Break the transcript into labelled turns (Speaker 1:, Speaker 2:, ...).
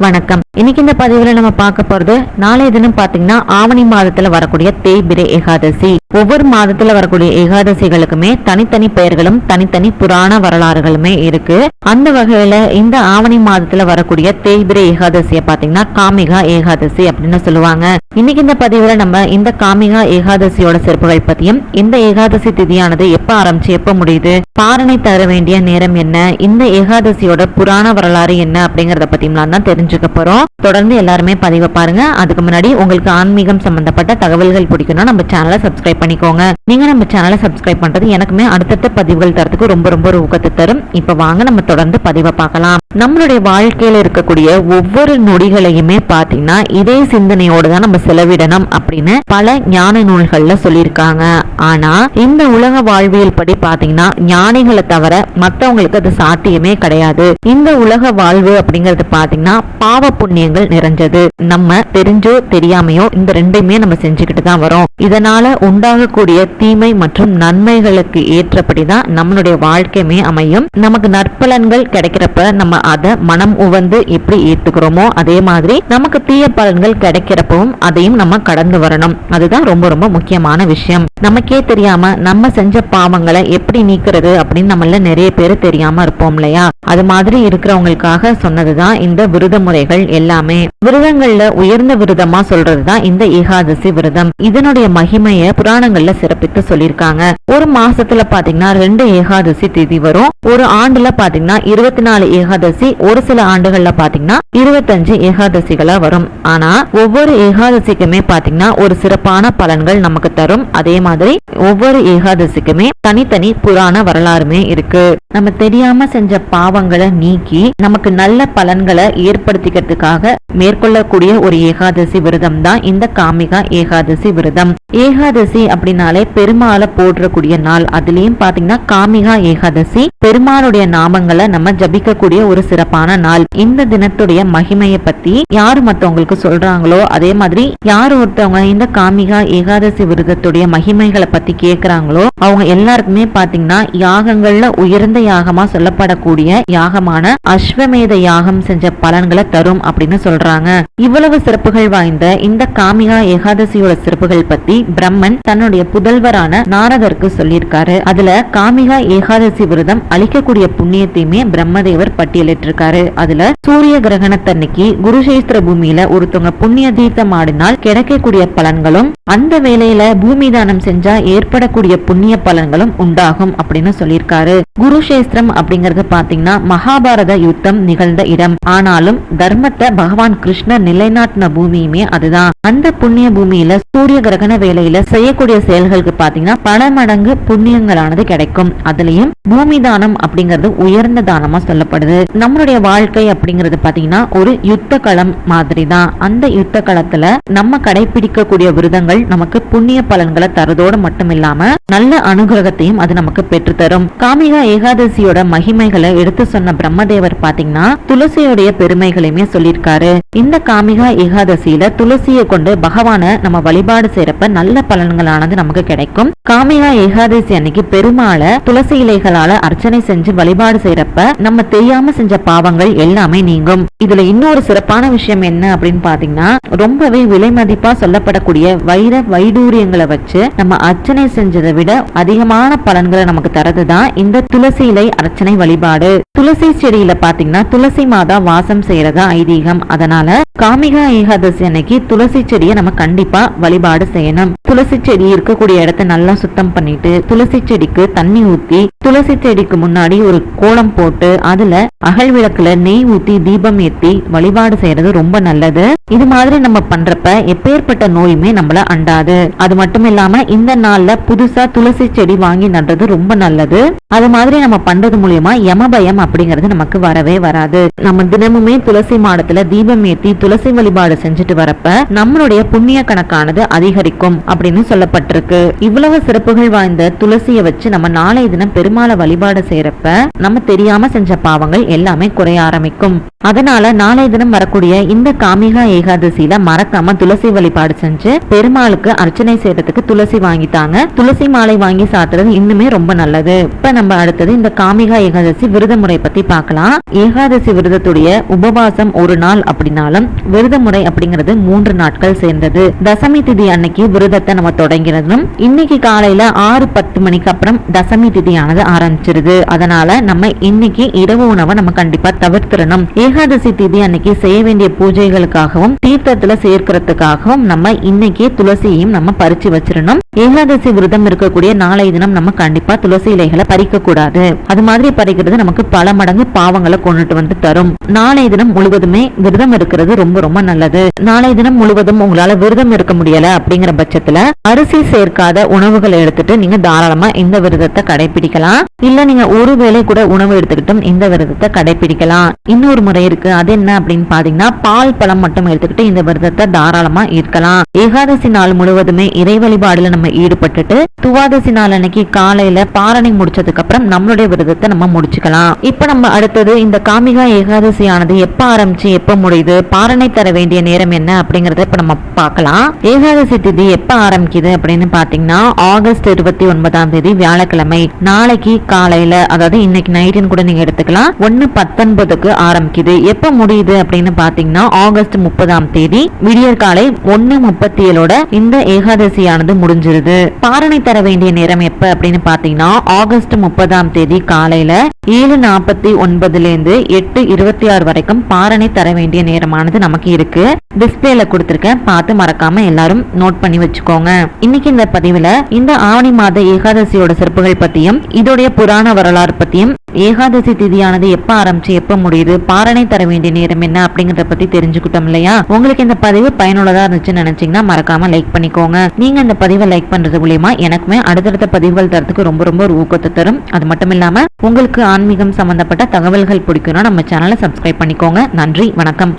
Speaker 1: வணக்கம். இன்னைக்கு இந்த பதிவுல நம்ம பார்க்க போறது நாளைய தினம் பாத்தீங்கன்னா ஆவணி மாதத்துல வரக்கூடிய தேய்பிரை ஏகாதசி. ஒவ்வொரு மாதத்துல வரக்கூடிய ஏகாதசிகளுக்குமே தனித்தனி பெயர்களும் தனித்தனி புராண வரலாறுகளுமே இருக்கு. அந்த வகையில இந்த ஆவணி மாதத்துல வரக்கூடிய தேய்பிரை ஏகாதசியை பாத்தீங்கன்னா காமிகா ஏகாதசி அப்படின்னு சொல்லுவாங்க. இன்னைக்கு இந்த பதிவுல நம்ம இந்த காமிகா ஏகாதசியோட சிறப்புகள் பத்தியும், இந்த ஏகாதசி திதியானது எப்ப ஆரம்பிச்சு எப்ப முடியுது, பாரணை தர வேண்டிய நேரம் என்ன, இந்த ஏகாதசியோட புராண வரலாறு என்ன அப்படிங்கறத பத்தியெல்லாம் தான் தெரிஞ்சுக்க போறோம். தொடர்ந்து எல்லாருமே பதிவை பாருங்க. அதுக்கு முன்னாடி உங்களுக்கு ஆன்மீகம் சம்பந்தப்பட்ட தகவல்கள் பிடிக்கணும், நம்ம சேனலை சப்ஸ்கிரைப் பண்ணிக்கோங்க. நீங்க நம்ம சேனலை சப்ஸ்கிரைப் பண்றது எனக்குமே அடுத்தடுத்த பதிவுகள் தரத்துக்கு ரொம்ப ரொம்ப ஒரு ஊக்கத்தை தரும். இப்ப வாங்க நம்ம தொடர்ந்து பதிவை பார்க்கலாம். நம்மளுடைய வாழ்க்கையில இருக்கக்கூடிய ஒவ்வொரு நொடிகளையுமே பாத்தீங்கன்னா இதே சிந்தனையோடு தான் நம்ம செலவிடணும் அப்படின்னு பல ஞான நூல்கள்ல சொல்லியிருக்காங்க. ஆனா இந்த உலக வாழ்வியல் படி பாத்தீங்கன்னா ஞானிகளை தவிர மற்றவங்களுக்கு அது சாத்தியமே கிடையாது. இந்த உலக வாழ்வு அப்படிங்கறது பாத்தீங்கன்னா பாவ புண்ணியங்கள் நிறைஞ்சது. நம்ம தெரிஞ்சோ தெரியாமையோ இந்த ரெண்டையுமே நம்ம செஞ்சுக்கிட்டு தான் வரோம். இதனால உண்டாகக்கூடிய தீமை மற்றும் நன்மைகளுக்கு ஏற்றபடிதான் நம்மளுடைய வாழ்க்கையுமே அமையும். நமக்கு நற்பலன்கள் கிடைக்கிறப்ப நம்ம அதை மனம் உவந்து எப்படி ஏத்துக்கிறோமோ அதே மாதிரி நமக்கு தீய பலன்கள் கிடைக்கிறப்பவும் அதையும் நம்ம கடந்து வரணும். அதுதான் ரொம்ப ரொம்ப முக்கியமான விஷயம். நமக்கே தெரியாம நம்ம செஞ்ச பாவங்களை எப்படி நீக்கிறது அப்படின்னு நம்மள நிறைய பேர் தெரியாம இருப்போம் இல்லையா? அது மாதிரி இருக்கிறவங்களுக்காக சொன்னதுதான் இந்த விரத முறைகள் எல்லாமே. விரதங்கள்ல உயர்ந்த விரதமா சொல்றதுதான் இந்த ஏகாதசி விரதம். இதனுடைய மகிமைய புராணங்கள்ல சிறப்பித்து சொல்லியிருக்காங்க. ஒரு மாசத்துல பாத்தீங்கன்னா 2 ஏகாதசி திதி வரும். ஒரு ஆண்டுல பாத்தீங்கன்னா 24 ஏகாதசி, ஒரு சில ஆண்டுகள்ல பாத்தீங்கன்னா 25 ஏகாதசிகளா வரும். ஆனா ஒவ்வொரு ஏகாதசிக்குமே பாத்தீங்கன்னா ஒரு சிறப்பான பலன்கள் நமக்கு தரும். அதே மாதிரி ஒவ்வொரு ஏகாதசிக்குமே தனித்தனி புராண வரலாறுமே இருக்கு. நம்ம தெரியாம செஞ்ச பாவங்களை நீக்கி நமக்கு நல்ல பலன்களை ஏற்படுத்திக்கிறதுக்காக மேற்கொள்ளக்கூடிய ஒரு ஏகாதசி விரதம் தான் இந்த காமிகா ஏகாதசி விரதம். ஏகாதசி அப்படின்னாலே பெருமாளை போற்றக்கூடிய நாள். அதுலயும் பாத்தீங்கன்னா காமிகா ஏகாதசி பெருமாளுடைய நாமங்களை நம்ம ஜபிக்கக்கூடிய ஒரு சிறப்பான நாள். இந்த தினத்துடைய மகிமையை பத்தி யாரு மத்தவங்களுக்கு சொல்றாங்களோ அதே மாதிரி யாரு ஒருத்தவங்க இந்த காமிகா ஏகாதசி விரதத்துடைய மகிமைகளை பத்தி கேக்குறாங்களோ அவங்க எல்லாருக்குமே பாத்தீங்கன்னா யாகங்கள்ல உயர்ந்த யாகமா சொல்லப்படக்கூடிய யாகமான அஸ்வமேத யாகம் செஞ்ச பலன்களை தரும் அப்படின்னு சொல்றாங்க. இவ்வளவு சிறப்புகள் வாய்ந்த இந்த காமிகா ஏகாதசியோட சிறப்புகள் பத்தி பிரம்மன் தன்னுடைய புதல்வரான நாரதருக்கு சொல்லியிருக்காரு. அதுல காமிகா ஏகாதசி விரதம் அளிக்கக்கூடிய புண்ணியத்தையுமே பிரம்மதேவர் பட்டியலிட்டிருக்காரு. அதுல சூரிய கிரகணத்தன்னைக்கு குருஷேஸ்திர பூமியில ஒருத்தவங்க புண்ணிய தீர்த்தம் ஆடினால் கிடைக்கக்கூடிய பலன்களும், அந்த வேளையில பூமி தானம் செஞ்சா ஏற்படக்கூடிய புண்ணிய பலன்களும் உண்டாகும் அப்படின்னு சொல்லியிருக்காரு. குருஷேஸ்திரம் அப்படிங்கறது பாத்தீங்கன்னா மகாபாரத யுத்தம் நிகழ்ந்த இடம். ஆனாலும் தர்மத்தை பகவான் கிருஷ்ணர் நிலைநாட்டின பூமியுமே அதுதான். அந்த புண்ணிய பூமியில சூரிய கிரகண வேளையில செய்யக்கூடிய செயல்களுக்கு பாத்தீங்கன்னா பல மடங்கு புண்ணியங்களானது கிடைக்கும். அதுலயும் பூமி தானம் அப்படிங்கிறது உயர்ந்த தானமா சொல்லப்படுது. நம்மளுடைய வாழ்க்கை அப்படிங்கறது பாத்தீங்கன்னா ஒரு யுத்த களம் மாதிரி தான். அந்த யுத்த களத்துல நம்ம கடைபிடிக்கக்கூடிய விரதங்கள் நமக்கு புண்ணிய பலன்களை தரதோடு மட்டும் இல்லாம நல்ல அனுகிரகத்தையும் அது நமக்கு பெற்று தரும். காமிகா ஏகாதசியோட மகிமைகளை எடுத்து சொன்ன பிரம்மதேவர் பாத்தீங்கன்னா துளசியோடைய பெருமைகளையுமே சொல்லியிருக்காரு. இந்த காமிகா ஏகாதசியில துளசியை கொண்டு பகவான நம்ம வழிபாடு செய்யறப்ப நல்ல பலன்களானது நமக்கு கிடைக்கும். காமிகா ஏகாதசி அன்னைக்கு பெருமாளை துளசி இலைகளால அர்ச்சனை செஞ்சு வழிபாடு செய்யறப்ப நம்ம தெரியாம செஞ்ச பாவங்கள் எல்லாமே நீங்கும். இதுல இன்னொரு சிறப்பான விஷயம் என்ன அப்படின்னு பாத்தீங்கன்னா ரொம்பவே விலை மதிப்பா சொல்லப்படக்கூடிய வைர வைடூரியங்களை வச்சு நம்ம அர்ச்சனை செஞ்சதை விட அதிகமான பலன்களை நமக்கு தரதுதான் இந்த துளசி இலை அர்ச்சனை வழிபாடு. துளசி செடியில பாத்தீங்கன்னா துளசி மாதா வாசம் செய்யறதா ஐதீகம். அதனால காமிகா ஏகாதசி அன்னைக்கு துளசி செடியை நம்ம கண்டிப்பா வழிபாடு செய்யணும். துளசி செடி இருக்கக்கூடிய இடத்த நல்லா சுத்தம் பண்ணிட்டு துளசி செடிக்கு தண்ணி ஊத்தி துளசி செடிக்கு முன்னாடி ஒரு கோலம் போட்டு அதுல அகல் விளக்குல நெய் ஊத்தி தீபம் ஏத்தி வழிபாடு செய்யறது ரொம்ப நல்லது. இது மாதிரி நம்ம பண்றப்ப எப்பேற்பட்ட நோயுமே நம்மள அண்டாது. அது மட்டும் இல்லாம இந்த நாள்ல புதுசா துளசி செடி வாங்கி நடுறது ரொம்ப நல்லது. அது மாதிரி நம்ம பண்றது மூலியமா யமபயம் அப்படிங்கிறது நமக்கு வரவே வராது. நம்ம தினமுமே துளசி மாடத்துல தீபம் ஏத்தி துளசி வழிபாடு செஞ்சுட்டு வரப்ப நம்மளுடைய புண்ணிய கணக்கானது அதிகரிக்கும் அப்படின்னு சொல்லப்பட்டிருக்கு. இவ்வளவு சிறப்புகள் வாய்ந்த துளசியை வச்சு நம்ம நாளைய தினம் பெருமாளை வழிபாடு செய்யறப்ப நம்ம தெரியாம செஞ்ச பாவங்கள் எல்லாமே குறைய ஆரம்பிக்கும். அதனால நாளைய தினம் வரக்கூடிய இந்த காமிகா ஏகாதசியில மறக்காம துளசி வழிபாடு செஞ்சு பெருமாளுக்கு அர்ச்சனை செய்யறதுக்கு துளசி வாங்கிட்டாங்க. துளசி மாலை வாங்கி சாத்துறது இன்னுமே ரொம்ப நல்லது. இப்ப நம்ம அடுத்தது இந்த காமிகா ஏகாதசி விரத முறை பத்தி பார்க்கலாம். ஏகாதசி விரதத்துடைய உபவாசம் ஒரு நாள் அப்படின்னாலும் விரத முறை அப்படிங்கிறது 3 நாட்கள் சேர்ந்தது. தசமி திதி அன்னைக்கு விரதத்தை நம்ம தொடங்கிறதும் இன்னைக்கு காலையில 6-10 மணிக்கு அப்புறம் தசமி திதியானது ஆரம்பிச்சிருது. அதனால நம்ம இன்னைக்கு இரவு உணவை நம்ம கண்டிப்பா தவிர்த்திடணும். ஏகாதசி திதி அன்னைக்கு செய்ய வேண்டிய பூஜைகளுக்காகவும் தீர்த்தத்துல சேர்க்கிறதுக்காகவும் நம்ம இன்னைக்கு துளசியையும் நம்ம பறிச்சு வச்சிடணும். ஏகாதசி விரதம் இருக்கக்கூடிய நாளைய தினம் நம்ம கண்டிப்பா துளசி இலைகளை பறிக்க கூடாது. அது மாதிரி பறிக்கிறது நமக்கு பல மடங்கு பாவங்களை கொண்டுட்டு வந்து தரும். நாளைய தினம் முழுவதுமே விரதம் இருக்கிறது ரொம்ப ரொம்ப நல்லது. நாளைய தினம் முழுவதும் உங்களால விரதம் இருக்க முடியல அப்படிங்கிற பட்சத்துல அரிசி சேர்க்காத உணவுகளை எடுத்துட்டு நீங்க தாராளமா இந்த விரதத்தை கடைபிடிக்கலாம். இல்ல நீங்க ஒரு வேளை கூட உணவு எடுத்துக்கிட்டும் இந்த விரதத்தை கடைபிடிக்கலாம். இன்னொரு முறை இருக்கு. அது என்ன அப்படின்னு பாத்தீங்கன்னா பால் பழம் மட்டும் எடுத்துக்கிட்டு இந்த விரதத்தை தாராளமா இருக்கலாம். ஏகாதசி நாள் முழுவதுமே இறை வழிபாடுல நம்ம ஈடுபட்டுட்டு துவாதசி நாள் அன்னைக்கு காலையில பாரணை முடிச்சதுக்கு அப்புறம் நம்மளுடைய விரதத்தை நம்ம முடிச்சுக்கலாம். இப்ப நம்ம அடுத்தது இந்த காமிகா ஏகாதசி ஆனது எப்ப ஆரம்பிச்சு எப்ப முடியுது, பாரணை தர வேண்டிய நேரம் என்ன அப்படிங்கறத இப்ப நம்ம பார்க்கலாம். ஏகாதசி திதி எப்ப ஆரம்பிக்குது அப்படின்னு பாத்தீங்கன்னா ஆகஸ்ட் 29ஆம் தேதி வியாழக்கிழமை நாளைக்கு காலையில, அதாவது இன்னைக்கு நைட்டுன்னு கூட நீங்க எடுத்துக்கலாம், 1:19க்கு ஆரம்பிக்குது. எப்ப முடியுது அப்படின்னு பாத்தீங்கன்னா ஆகஸ்ட் 30ஆம் தேதி விடியற் காலை 1:37ஓட இந்த ஏகாதசியானது முடிஞ்சிருது. பாரணை தர வேண்டிய நேரம் எப்ப அப்படின்னு பாத்தீங்கன்னா ஆகஸ்ட் 30ஆம் தேதி காலையில 7:49 இருந்து 8:26 வரைக்கும் பாரணை தர வேண்டிய நேரமானது நமக்கு இருக்கு. டிஸ்பிளேல கொடுத்திருக்கேன், பார்த்து மறக்காம எல்லாரும் நோட் பண்ணி வச்சுக்கோங்க. இன்னைக்கு இந்த பதிவுல இந்த ஆவணி மாத ஏகாதசியோட சிறப்புகள் பத்தியும் இதோடைய புராண வரலாறு பத்தியும் ஏகாதசி திதியானது எப்ப ஆரம்பிச்சு எப்ப முடியுது, பாரணை தர வேண்டிய நேரம் என்ன அப்படிங்கறத பத்தி தெரிஞ்சுக்கிட்டோம் இல்லையா? உங்களுக்கு இந்த பதிவு பயனுள்ளதா இருந்துச்சுன்னு நினைச்சீங்கன்னா மறக்காம லைக் பண்ணிக்கோங்க. நீங்க இந்த பதிவை லைக் பண்றது மூலியமா எனக்குமே அடுத்தடுத்த பதிவுகள் தரத்துக்கு ரொம்ப ரொம்ப ஒரு ஊக்கத்தை தரும். அது மட்டும் இல்லாம உங்களுக்கு ஆன்மீகம் சம்பந்தப்பட்ட தகவல்கள் பிடிக்கும்னா நம்ம சேனலை சப்ஸ்கிரைப் பண்ணிக்கோங்க. நன்றி, வணக்கம்.